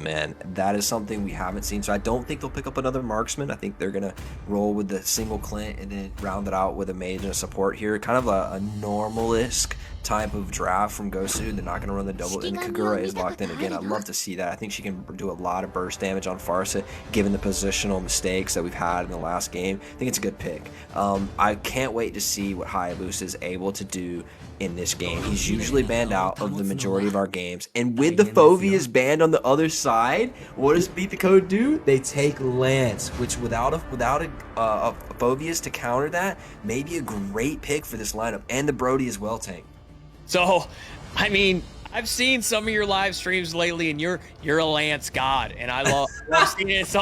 man. That is something we haven't seen. So I don't think they'll pick up another marksman. I think they're going to roll with the single Clint and then round it out with a mage and a support here. Kind of a normal-esque type of draft from Gosu. They're not going to run the double, and Kagura is locked in again. I'd love to see that. I think she can do a lot of burst damage on Farsa, given the positional mistakes that we've had in the last game. I think it's a good pick. I can't wait to see what Hayabusa is able to do in this game. He's usually banned out of the majority of our games, and with the Phobias banned on the other side, what does Beat the Code do? They take Lance, which without a Phobias to counter that, may be a great pick for this lineup, and the Brody as well, Tank. So, I mean, I've seen some of your live streams lately, and you're a Lance god, and I love seeing it. So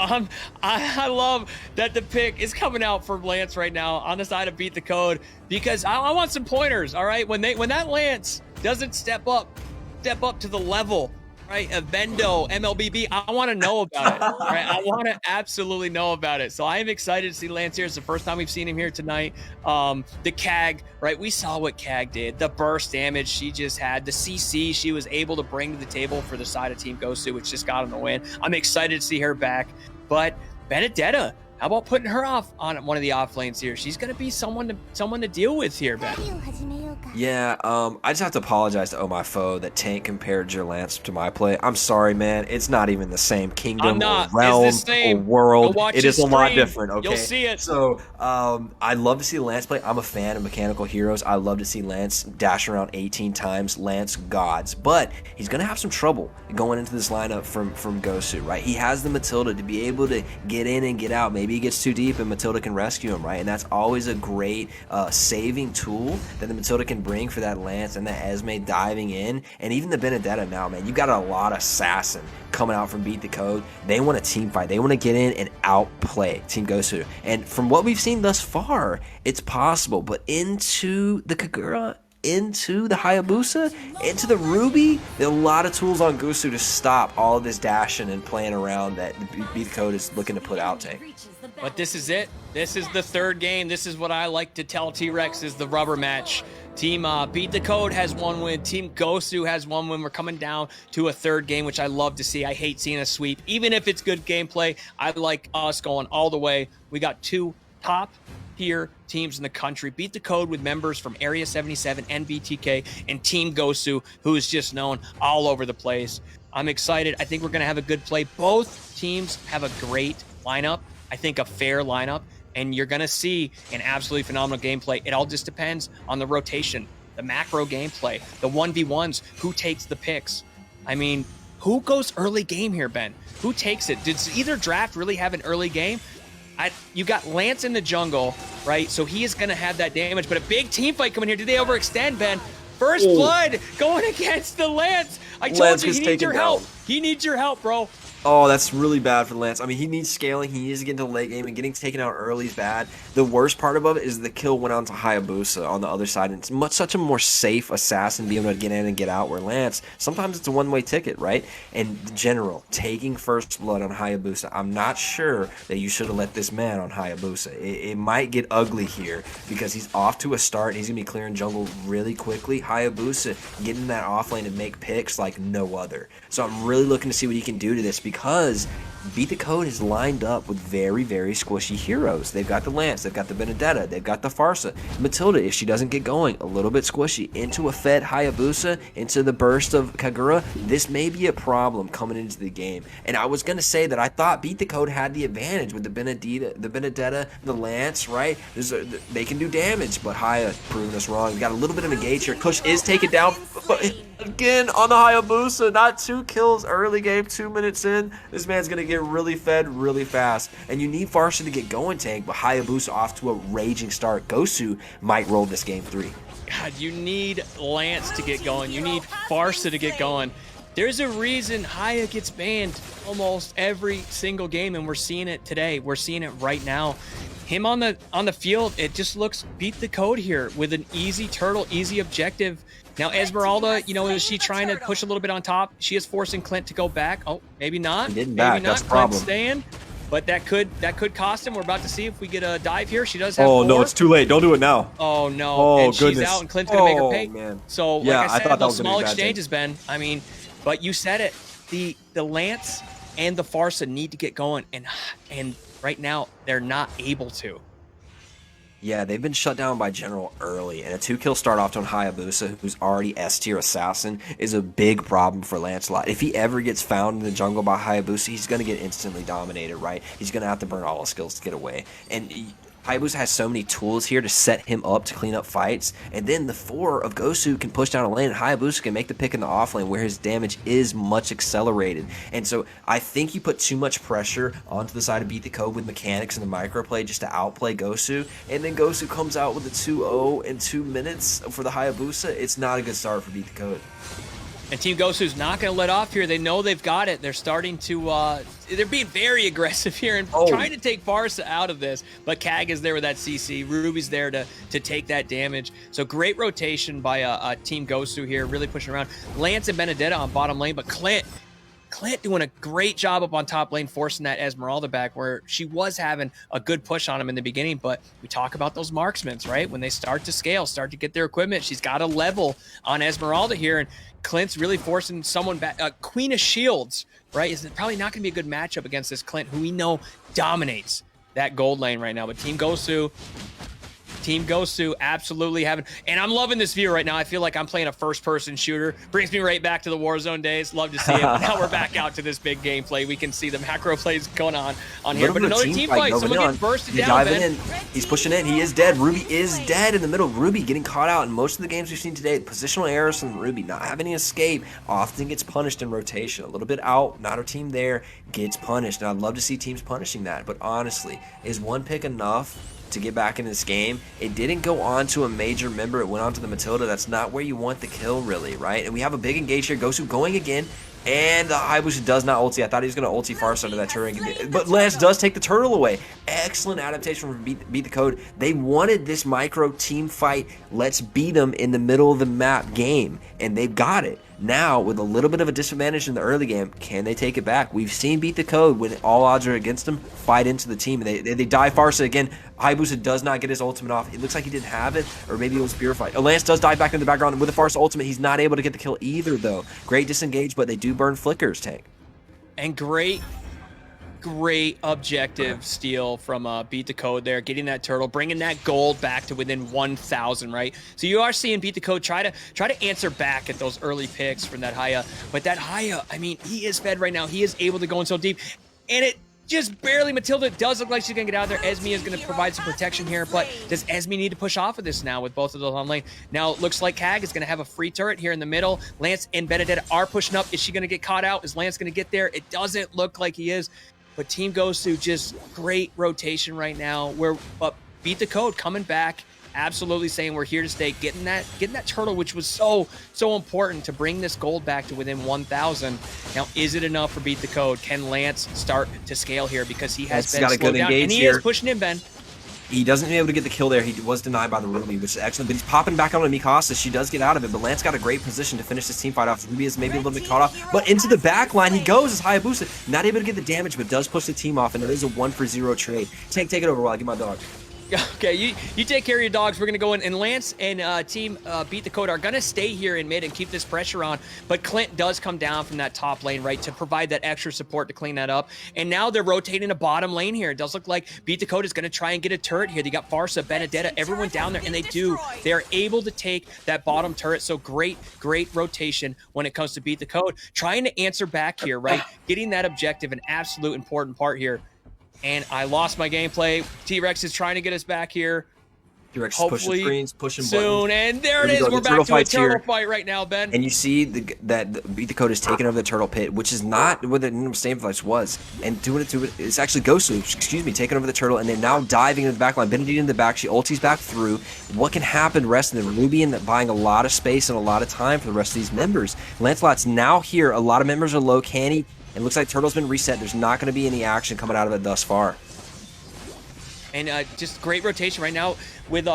I love that the pick is coming out from Lance right now on the side of Beat the Code, because I want some pointers. All right, when that Lance doesn't step up to the level, right, of Vendo, MLBB, I want to know about it. Right, I want to absolutely know about it. So I am excited to see Lance here. It's the first time we've seen him here tonight. The CAG, right? We saw what CAG did. The burst damage she just had, the CC she was able to bring to the table for the side of Team Gosu, which just got him the win. I'm excited to see her back. But Benedetta, how about putting her off on one of the off lanes here? She's going to be someone to deal with here, Ben. Yeah, I just have to apologize to my foe that Tank compared your Lance to my play. I'm sorry, man. It's not even the same kingdom or realm or world. It is a lot different, okay? You'll see it. So, I love to see Lance play. I'm a fan of mechanical heroes. I love to see Lance dash around 18 times. Lance gods. But he's going to have some trouble going into this lineup from Gosu, right? He has the Matilda to be able to get in and get out. Maybe he gets too deep and Matilda can rescue him, right? And that's always a great saving tool that the Matilda can bring for that Lance and the Esme diving in. And even the Benedetta now, man, you got a lot of assassin coming out from Beat the Code. They want a team fight. They want to get in and outplay Team Gosu. And from what we've seen thus far, it's possible. But into the Kagura, into the Hayabusa, into the Ruby, there are a lot of tools on Gosu to stop all of this dashing and playing around that Beat the Code is looking to put out, Tank. But this is it. This is the third game. This is what I like to tell T-Rex is the rubber match. Team Beat the Code has one win. Team Gosu has one win. We're coming down to a third game, which I love to see. I hate seeing a sweep. Even if it's good gameplay, I like us going all the way. We got two top tier teams in the country. Beat the Code with members from Area 77 and BTK, and Team Gosu, who is just known all over the place. I'm excited. I think we're going to have a good play. Both teams have a great lineup. I think a fair lineup, and you're going to see an absolutely phenomenal gameplay. It all just depends on the rotation, the macro gameplay, the 1v1s, who takes the picks. I mean, who goes early game here, Ben? Who takes it? Does either draft really have an early game? You got Lance in the jungle, right? So he is going to have that damage, but a big team fight coming here. Did they overextend, Ben? First blood going against the Lance. I told you, he needs your help. He needs your help, bro. Oh, that's really bad for Lance. I mean, he needs scaling. He needs to get into the late game, and getting taken out early is bad. The worst part about it is the kill went on to Hayabusa on the other side, and it's such a more safe assassin being able to get in and get out, where Lance, sometimes it's a one-way ticket, right? And the general, taking first blood on Hayabusa, I'm not sure that you should have let this man on Hayabusa. It might get ugly here, because he's off to a start. He's going to be clearing jungle really quickly. Hayabusa getting that off lane and make picks like no other. So I'm really looking to see what he can do to this, because Beat the Code is lined up with very, very squishy heroes. They've got the Lance, they've got the Benedetta, they've got the Farsa. Matilda, if she doesn't get going, a little bit squishy. Into a fed Hayabusa, into the burst of Kagura, this may be a problem coming into the game. And I was going to say that I thought Beat the Code had the advantage with the Benedetta, the Lance, right? They can do damage, but Haya proving us wrong. We got a little bit of engage here. Push is taken down, but again on the Hayabusa, not 2 kills early game, 2 minutes in. This man's going to get really fed really fast. And you need Farsa to get going, Tank, but Hayabusa off to a raging start. Gosu might roll this game 3. God, you need Lance to get going. You need Farsa to get going. There's a reason Haya gets banned almost every single game, and we're seeing it today. We're seeing it right now. Him on the field, it just looks Beat the Code here with an easy turtle, easy objective. Now Esmeralda, you know, is she trying to push a little bit on top? She is forcing Clint to go back. Oh, maybe not. He didn't maybe back. not. That's the problem. Clint's staying, but that could cost him. We're about to see if we get a dive here. She does have Oh, 4. no, it's too late. Don't do it now. Oh, no. Oh, and goodness. She's out, and Clint's going to make her pay. Man. So, Yeah, like I said, thought that those was gonna small be bad, exchanges, Ben. I mean, but you said it. the Lance and the Farsa need to get going, and right now they're not able to. Yeah, they've been shut down by General early, and a 2-kill start off on Hayabusa, who's already S-tier assassin, is a big problem for Lancelot. If he ever gets found in the jungle by Hayabusa, he's going to get instantly dominated, right? He's going to have to burn all his skills to get away. And Hayabusa has so many tools here to set him up to clean up fights, and then the 4 of Gosu can push down a lane, and Hayabusa can make the pick in the off lane where his damage is much accelerated. And so I think you put too much pressure onto the side of Beat the Code with mechanics and the microplay just to outplay Gosu, and then Gosu comes out with a 2-0 in 2 minutes for the Hayabusa. It's not a good start for Beat the Code. And Team Gosu's not going to let off here. They know they've got it. They're starting to, they're being very aggressive here and trying to take Farsa out of this. But Kag is there with that CC. Ruby's there to take that damage. So great rotation by Team Gosu here, really pushing around. Lance and Benedetta on bottom lane, but Clint doing a great job up on top lane, forcing that Esmeralda back where she was having a good push on him in the beginning. But we talk about those marksmen, right? When they start to scale, start to get their equipment, she's got a level on Esmeralda here, and Clint's really forcing someone back. Queen of Shields, right? Is probably not going to be a good matchup against this Clint, who we know dominates that gold lane right now. But Team Gosu absolutely having, and I'm loving this view right now. I feel like I'm playing a first-person shooter. Brings me right back to the Warzone days. Love to see it. Now we're back out to this big gameplay. We can see the macro plays going on here. But another team fight. Someone getting bursted down, Ben. He's pushing in. He is dead. Ruby is dead in the middle. Ruby getting caught out in most of the games we've seen today. Positional errors from Ruby, not having any escape, often gets punished in rotation. A little bit out, not a team there, gets punished. And I'd love to see teams punishing that. But honestly, is one pick enough to get back in this game? It didn't go on to a major member. It went on to the Matilda. That's not where you want the kill, really, right? And we have a big engage here. Gosu going again. And the Hayabusa does not ulti. I thought he was going to ulti Farsa under that turret. But Lance does take the turtle away. Excellent adaptation from Beat the Code. They wanted this micro team fight. Let's beat them in the middle of the map game. And they've got it. Now, with a little bit of a disadvantage in the early game, can they take it back? We've seen Beat the Code, when all odds are against them, fight into the team. And they die Farsa again. Hayabusa does not get his ultimate off. It looks like he didn't have it, or maybe it was purified. Lance does dive back in the background with a Farsa ultimate. He's not able to get the kill either, though. Great disengage, but they do burn flickers, Tank. And great objective steal from Beat the Code there, getting that turtle, bringing that gold back to within 1,000, right? So you are seeing Beat the Code try to answer back at those early picks from that Haya. But that Haya, I mean, he is fed right now. He is able to go in so deep, and it just barely. Matilda does look like she's gonna get out there. Esme is gonna provide some protection here, but does Esme need to push off of this now with both of those on lane? Now it looks like Kag is gonna have a free turret here in the middle. Lance and Benedetta are pushing up. Is she gonna get caught out? Is Lance gonna get there? It doesn't look like he is. But Team Gosu, just great rotation right now. Where Beat the Code coming back, absolutely saying we're here to stay, getting that turtle, which was so important to bring this gold back to within 1,000. Now, is it enough for Beat the Code? Can Lance start to scale here, because he has been slowed down, and he is pushing in, Ben. He doesn't be able to get the kill there. He was denied by the Ruby, which is excellent. But he's popping back on Mikasa. She does get out of it, but Lance got a great position to finish this team fight off. Ruby is maybe a little bit caught off, but into the back line he goes as Hayabusa. Not able to get the damage, but does push the team off, and it is a 1-for-0 trade. Take it over while I get my dog. Okay, you take care of your dogs. We're going to go in, and Lance and Team Beat the Code are going to stay here in mid and keep this pressure on, but Clint does come down from that top lane, right, to provide that extra support to clean that up, and now they're rotating a bottom lane here. It does look like Beat the Code is going to try and get a turret here. They got Farsa, Benedetta, everyone down there, and they do. They are able to take that bottom turret, so great rotation when it comes to Beat the Code. Trying to answer back here, right, getting that objective, an absolute important part here. And I lost my gameplay. T-Rex is trying to get us back here. T-Rex is pushing screens, pushing soon, buttons. And there it is. We're back to a turtle fight right now, Ben. And you see that Beat the Code is taking over the turtle pit, which is not what the Standoff was. And doing it to it, it's actually Gosu, excuse me, taking over the turtle, and then now diving into the back line. Benedict in the back. She ultis back through. What can happen? Rest of the Ruby and buying a lot of space and a lot of time for the rest of these members. Lancelot's now here. A lot of members are low. Canny. It looks like Turtle's been reset. There's not going to be any action coming out of it thus far. And just great rotation right now with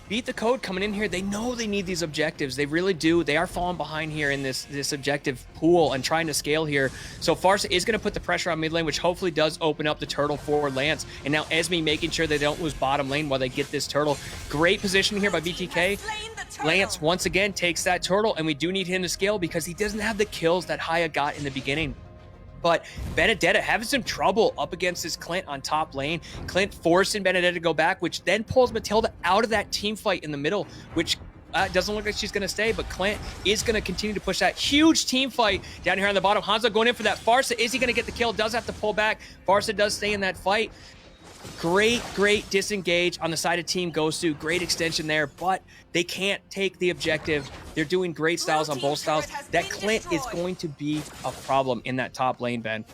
Beat the Code coming in here. They know they need these objectives. They really do. They are falling behind here in this objective pool and trying to scale here. So Farsa is going to put the pressure on mid lane, which hopefully does open up the turtle for Lance. And now Esme making sure they don't lose bottom lane while they get this turtle. Great position here by BTK. Lance once again takes that turtle, and we do need him to scale because he doesn't have the kills that Haya got in the beginning. But Benedetta having some trouble up against this Clint on top lane. Clint forcing Benedetta to go back, which then pulls Matilda out of that team fight in the middle, which doesn't look like she's going to stay, but Clint is going to continue to push that huge team fight down here on the bottom. Hanzo going in for that Farsa. Is he going to get the kill? Does have to pull back. Farsa does stay in that fight. Great disengage on the side of Team Gosu. Great extension there, but they can't take the objective. They're doing great styles on both styles. That Clint is going to be a problem in that top lane, Ben.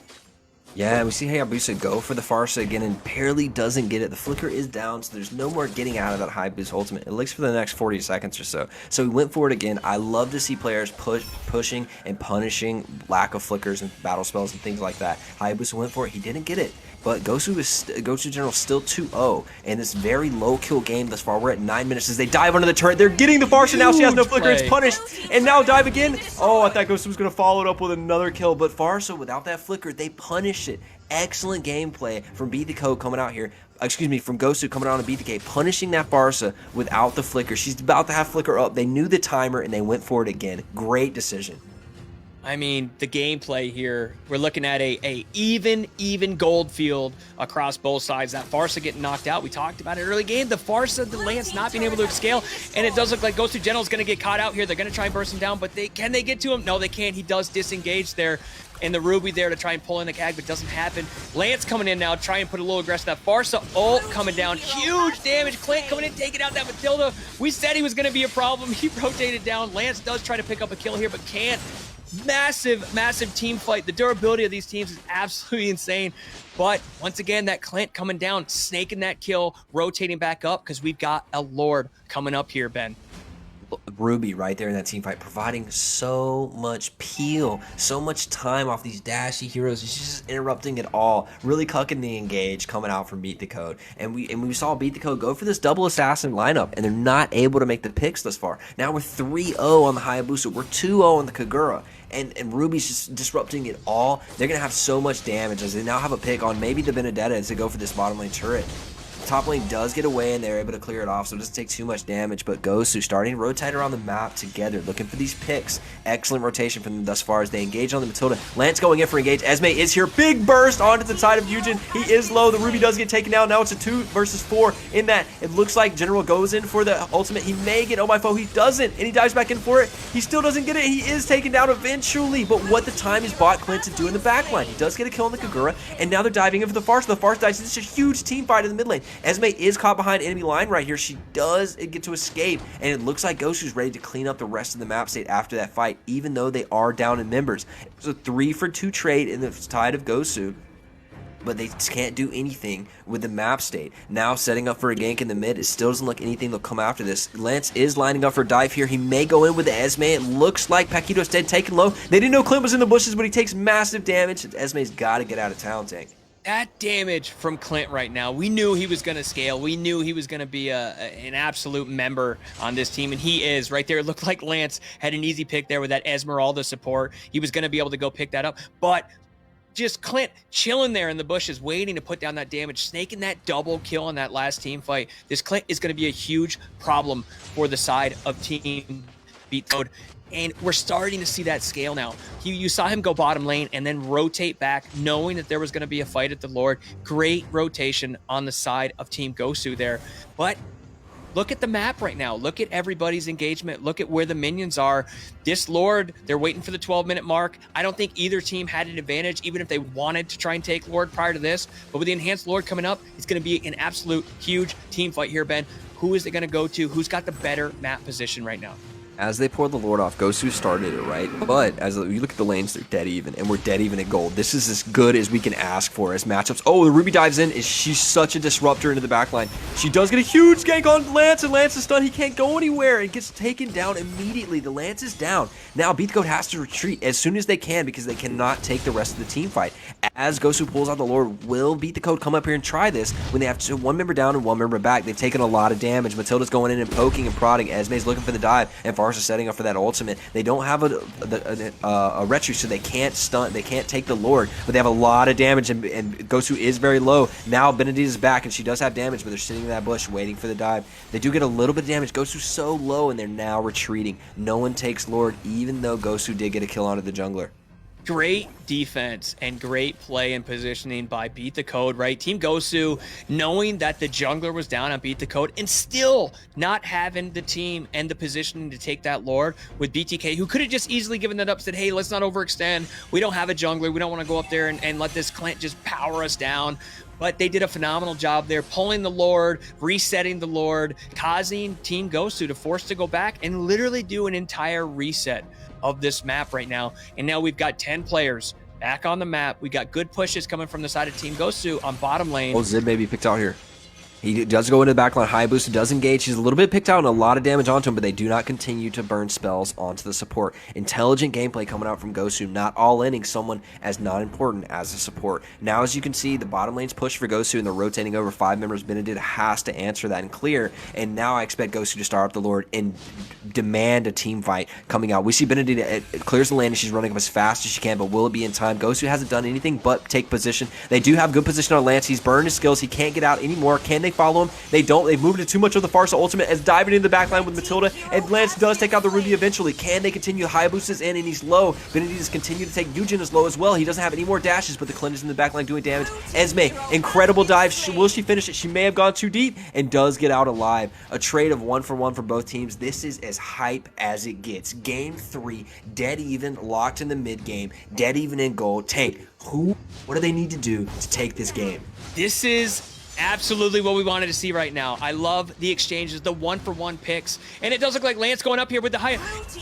Yeah, we see Hayabusa go for the Farsa again and barely doesn't get it. The flicker is down, so there's no more getting out of that high boost ultimate, at least for the next 40 seconds or so. So we went for it again. I love to see players pushing and punishing lack of flickers and battle spells and things like that. Hayabusa went for it. He didn't get it. But Gosu General still 2-0, and this very low kill game thus far. We're at 9 minutes as they dive under the turret. They're getting the Farsa now. She has no flicker. It's punished, and now dive again. Oh, I thought Gosu was going to follow it up with another kill, but Farsa without that flicker, they punish it. Excellent gameplay from Beat the Code coming out here. Excuse me, from Gosu coming out on BTK, punishing that Farsa without the flicker. She's about to have flicker up. They knew the timer, and they went for it again. Great decision. I mean, the gameplay here, we're looking at a even gold field across both sides. That Farsa getting knocked out. We talked about it early game. The Farsa, the Lance not being able to scale, and it does look like Gosu General is going to get caught out here. They're going to try and burst him down, but can they get to him? No, they can't. He does disengage there. And the Ruby there to try and pull in the CAG, but it doesn't happen. Lance coming in now, try and put a little aggressive. That Farsa ult coming down, huge damage. Clint coming in, taking out that Matilda. We said he was going to be a problem. He rotated down. Lance does try to pick up a kill here, but can't. Massive team fight. The durability of these teams is absolutely insane. But once again, that Clint coming down, snaking that kill, rotating back up because we've got a Lord coming up here, Ben. Ruby right there in that team fight, providing so much peel, so much time off these dashy heroes. She's just interrupting it all, really cucking the engage coming out from Beat the Code. And we saw Beat the Code go for this double assassin lineup, and they're not able to make the picks thus far. Now we're 3-0 on the Hayabusa, we're 2-0 on the Kagura. And Ruby's just disrupting it all. They're going to have so much damage as they now have a pick on maybe the Benedetta to go for this bottom lane turret. Top lane does get away and they're able to clear it off, so it doesn't take too much damage, but Gosu starting to rotate around the map together, looking for these picks. Excellent rotation from them thus far as they engage on the Matilda. Lance going in for engage. Esme is here. Big burst onto the side of Eugen. He is low. The Ruby does get taken down. Now it's a 2 versus 4 in that. It looks like General goes in for the ultimate. He may get Oh My Foe. He doesn't, and he dives back in for it. He still doesn't get it. He is taken down eventually, but what the time is bought Clint to do in the backline. He does get a kill on the Kagura, and now they're diving in for the Farsa. The Farsa dies. It's a huge team fight in the mid lane. Esme is caught behind enemy line right here. She does get to escape, and it looks like Gosu's ready to clean up the rest of the map state after that fight, even though they are down in members. It was a 3-for-2 trade in the side of Gosu, but they can't do anything with the map state. Now setting up for a gank in the mid. It still doesn't look anything will come after this. Lance is lining up for a dive here. He may go in with the Esme. It looks like Paquito's dead, taken low. They didn't know Clint was in the bushes, but he takes massive damage. Esme's got to get out of town, Tank. That damage from Clint right now, we knew he was going to scale. We knew he was going to be an absolute member on this team, and he is right there. It looked like Lance had an easy pick there with that Esmeralda support. He was going to be able to go pick that up, but just Clint chilling there in the bushes, waiting to put down that damage, snaking that double kill on that last team fight. This Clint is going to be a huge problem for the side of Team Beat Code. And we're starting to see that scale now. You saw him go bottom lane and then rotate back, knowing that there was going to be a fight at the Lord. Great rotation on the side of Team Gosu there. But look at the map right now. Look at everybody's engagement. Look at where the minions are. This Lord, they're waiting for the 12-minute mark. I don't think either team had an advantage, even if they wanted to try and take Lord prior to this. But with the enhanced Lord coming up, it's going to be an absolute huge team fight here, Ben. Who is it going to go to? Who's got the better map position right now? As they pour the Lord off, Gosu started it, right? But as you look at the lanes, they're dead even, and we're dead even at gold. This is as good as we can ask for as matchups. Oh, the Ruby dives in. She's such a disruptor into the backline. She does get a huge gank on Lance, and Lance is stunned. He can't go anywhere and gets taken down immediately. The Lance is down. Now, Beat the Code has to retreat as soon as they can because they cannot take the rest of the team fight. As Gosu pulls out the Lord, will Beat the Code come up here and try this when they have one member down and one member back? They've taken a lot of damage. Matilda's going in and poking and prodding. Esme's looking for the dive, and Farsa setting up for that ultimate. They don't have a retry, so they can't stun. They can't take the Lord, but they have a lot of damage, and Gosu is very low. Now Benedict is back, and she does have damage, but they're sitting in that bush waiting for the dive. They do get a little bit of damage. Gosu's so low, and they're now retreating. No one takes Lord, even though Gosu did get a kill onto the jungler. Great defense and great play and positioning by Beat the Code, right? Team Gosu knowing that the jungler was down on Beat the Code and still not having the team and the positioning to take that Lord with BTK, who could have just easily given that up, said, hey, let's not overextend. We don't have a jungler. We don't want to go up there and let this Clint just power us down. But they did a phenomenal job there, pulling the Lord, resetting the Lord, causing Team Gosu to force to go back and literally do an entire reset of this map right now. And now we've got 10 players back on the map. We got good pushes coming from the side of Team Gosu on bottom lane. Oh, Zid may be picked out here. He does go into the backline, high boost, does engage. He's a little bit picked out and a lot of damage onto him, but they do not continue to burn spells onto the support. Intelligent gameplay coming out from Gosu, not all-inning someone as not important as a support. Now, as you can see, the bottom lane's push for Gosu, and they're rotating over 5 members. Benedict has to answer that and clear, and now I expect Gosu to start up the Lord and demand a team fight coming out. We see Benedict it clears the lane, and she's running up as fast as she can, but will it be in time? Gosu hasn't done anything but take position. They do have good position on Lance. He's burned his skills. He can't get out anymore. Can they follow him? They don't. They've moved it too much of the Farsa ultimate as diving into the backline with Matilda, and Lance does take out the Ruby eventually. Can they continue? High boost is in, and he's low. Benedict is continue to take Eugen as low as well. He doesn't have any more dashes, but the Clint is in the backline doing damage. Esme, incredible dive. Will she finish it? She may have gone too deep and does get out alive. A trade of 1-for-1 for both teams. This is as hype as it gets. Game 3, dead even, locked in the mid game, dead even in gold. Tank, what do they need to do to take this game? This is absolutely what we wanted to see right now. I love the exchanges, the 1-for-1 picks, and it does look like Lance going up here with the Hyatt.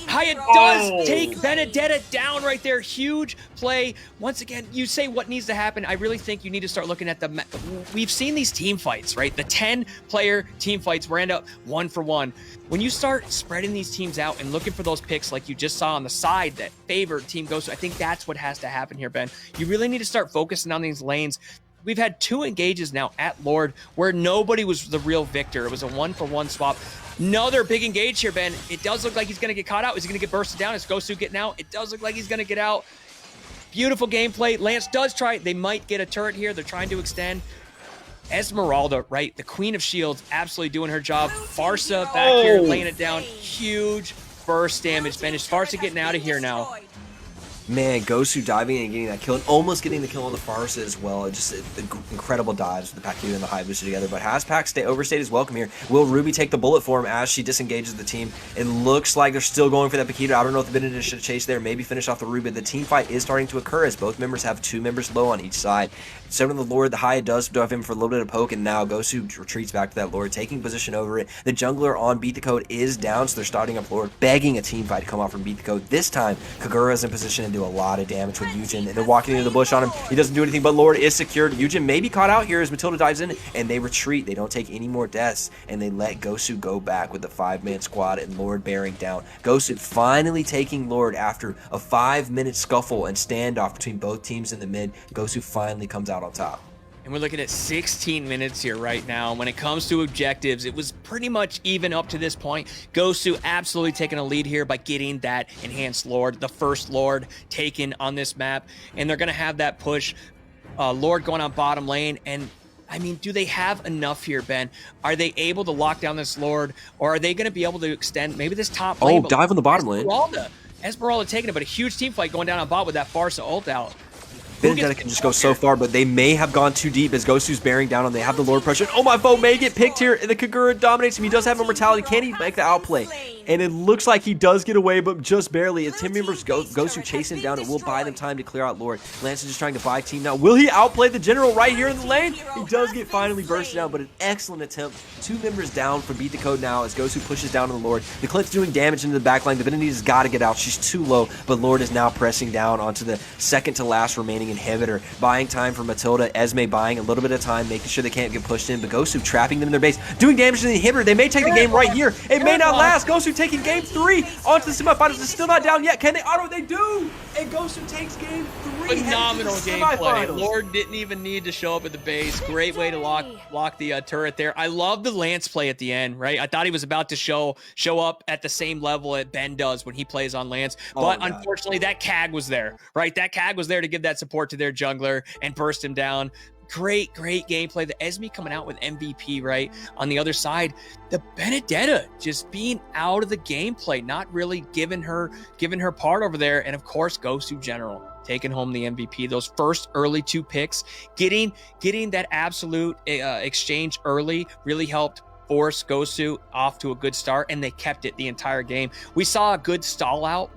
Hyatt does take Benedetta down right there. Huge play. Once again, you say what needs to happen. I really think you need to start looking at we've seen these team fights, right? The 10-player team fights where end up 1-for-1. When you start spreading these teams out and looking for those picks like you just saw on the side that favor Team Gosu, I think that's what has to happen here, Ben. You really need to start focusing on these lanes. We've had 2 engages now at Lord where nobody was the real victor. It was a 1-for-1 swap. Another big engage here, Ben. It does look like he's going to get caught out. Is he going to get bursted down? Is Gosu getting out? It does look like he's going to get out. Beautiful gameplay. Lance does try. They might get a turret here. They're trying to extend. Esmeralda, right? The Queen of Shields, absolutely doing her job. Farsa back here, laying it down. Huge burst damage, Ben. Is Farsa getting out of here now? Man, Gosu diving and getting that kill, and almost getting the kill on the Farsa as well. Just incredible dives with the Pacu and the high booster together. But has Pac overstayed his welcome here? Will Ruby take the bullet for him as she disengages the team? It looks like they're still going for that Paquito. I don't know if the Benedict should chase there, maybe finish off the Ruby. The team fight is starting to occur as both members have 2 members low on each side. Seven of the Lord, the high does dive him for a little bit of poke, and now Gosu retreats back to that Lord, taking position over it. The jungler on Beat the Code is down, so they're starting up Lord, begging a team fight to come off from Beat the Code. This time, Kagura's in position to do a lot of damage with Eugen, and they're walking into the bush on him. He doesn't do anything, but Lord is secured. Eugen may be caught out here as Matilda dives in, and they retreat. They don't take any more deaths, and they let Gosu go back with the 5-man squad and Lord bearing down. Gosu finally taking Lord after a 5-minute scuffle and standoff between both teams in the mid. Gosu finally comes out on top. And we're looking at 16 minutes here right now. When it comes to objectives, it was pretty much even up to this point. Gosu absolutely taking a lead here by getting that enhanced Lord, the first Lord taken on this map. And they're going to have that push. Lord going on bottom lane. And I mean, do they have enough here, Ben? Are they able to lock down this Lord? Or are they going to be able to extend maybe this top lane? Oh, dive on the bottom lane. Esmeralda taking it, but a huge team fight going down on bot with that Farsa ult out. Benedetta can just go so far, but they may have gone too deep as Gosu's bearing down on. They have the Lord pressure. Oh, my foe may get picked here. And the Kagura dominates him. He does have immortality. Can he make the outplay? And it looks like he does get away, but just barely. As team members Gosu chasing him down, it will buy them time to clear out Lord. Lance is just trying to buy team now. Will he outplay the general right here in the lane? He does get finally bursted down, but an excellent attempt. 2 members down from Beat the Code now as Gosu pushes down on the Lord. The Clint's doing damage into the backline. Divinity's got to get out. She's too low, but Lord is now pressing down onto the second to last remaining inhibitor. Buying time for Matilda. Esme buying a little bit of time, making sure they can't get pushed in, but Gosu trapping them in their base. Doing damage to the inhibitor. They may take the game right here. It may not last. Gosu taking game 3 onto the semifinals. It's still not down yet. Can they auto? They do! And Gosu takes game 3. Phenomenal gameplay. Lord didn't even need to show up at the base. Great way to lock the turret there. I love the Lance play at the end, right? I thought he was about to show up at the same level that Ben does when he plays on Lance, but unfortunately that CAG was there, right? That CAG was there to give that support to their jungler and burst him down. Great gameplay. The Esme coming out with MVP, right? On the other side, the Benedetta just being out of the gameplay, not really giving her part over there. And of course, Gosu General taking home the MVP. Those first early 2 picks, getting that absolute exchange early really helped force Gosu off to a good start, and they kept it the entire game. We saw a good stall out.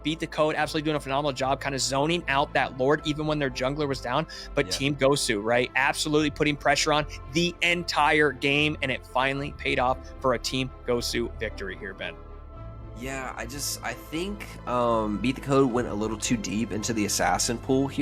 Beat the Code absolutely doing a phenomenal job kind of zoning out that Lord even when their jungler was down, but Team Gosu, right, absolutely putting pressure on the entire game, and it finally paid off for a Team Gosu victory here, Ben. Yeah, I think Beat the Code went a little too deep into the assassin pool here.